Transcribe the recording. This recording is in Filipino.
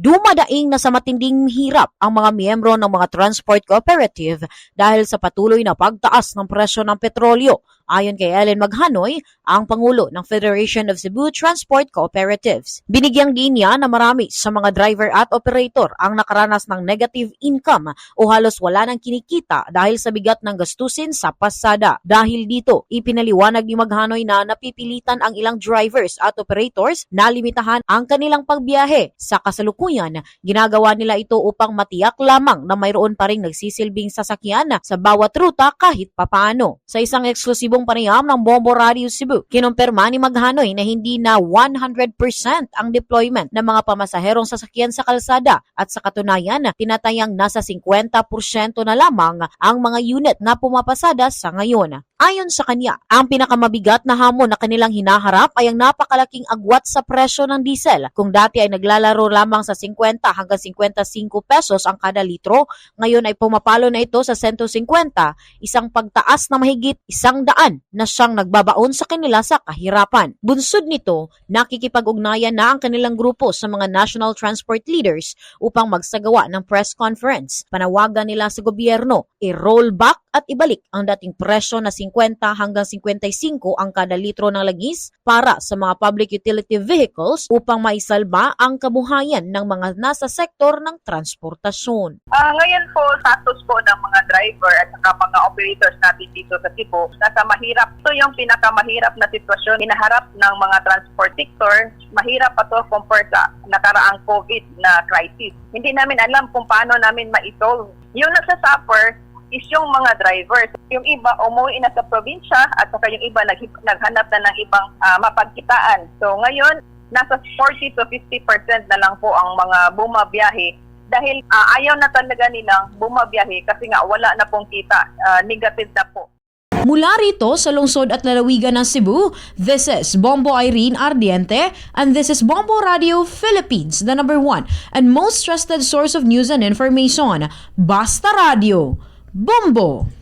Dumadaing na sa matinding hirap ang mga miyembro ng mga transport cooperative dahil sa patuloy na pagtaas ng presyo ng petrolyo. Ayon kay Ellen Maghanoy, ang Pangulo ng Federation of Cebu Transport Cooperatives. Binigyang linya na marami sa mga driver at operator ang nakaranas ng negative income o halos wala nang kinikita dahil sa bigat ng gastusin sa pasada. Dahil dito, ipinaliwanag ni Maghanoy na napipilitan ang ilang drivers at operators na limitahan ang kanilang pagbiyahe. Sa kasalukuyan, ginagawa nila ito upang matiyak lamang na mayroon pa ring nagsisilbing sasakyan sa bawat ruta kahit papaano. Sa isang eksklusibong panayam ng Bombo Radio Cebu, kinumpirma ni Maghanoy na hindi na 100% ang deployment ng mga pamasaherong sasakyan sa kalsada at sa katunayan, tinatayang nasa 50% na lamang ang mga unit na pumapasada sa ngayon. Ayon sa kanya, ang pinakamabigat na hamon na kanilang hinaharap ay ang napakalaking agwat sa presyo ng diesel. Kung dati ay naglalaro lamang sa 50 hanggang 55 pesos ang kada litro, ngayon ay pumapalo na ito sa 150, isang pagtaas na mahigit 100 na siyang nagbabaon sa kanila sa kahirapan. Bunsod nito, nakikipag-ugnayan na ang kanilang grupo sa mga national transport leaders upang magsagawa ng press conference. Panawagan nila sa gobyerno, i-roll back at ibalik ang dating presyo na 50 hanggang 55 ang kada litro ng langis para sa mga public utility vehicles upang maisalba ang kabuhayan ng mga nasa sektor ng transportasyon. Ngayon po, status po ng mga driver at saka mga operators natin dito sa Cebu, nasa mahirap. Ito yung pinakamahirap na sitwasyon hinaharap ng mga transport sector. Mahirap pa to compare sa nakaraang COVID na crisis. Hindi namin alam kung paano namin ma-solve. Yung nagsasuffer is yung mga drivers. Yung iba umuwi na sa probinsya at saka yung iba naghanap na ng ibang mapagkitaan. So ngayon, nasa 40 to 50% na lang po ang mga bumabiyahe dahil ayaw na talaga nilang bumabiyahe kasi nga wala na pong kita, negative na po. Mula rito sa lungsod at lalawigan ng Cebu, this is Bombo Irene Ardiente and this is Bombo Radio Philippines, the #1 and most trusted source of news and information. Basta Radio. Bombo!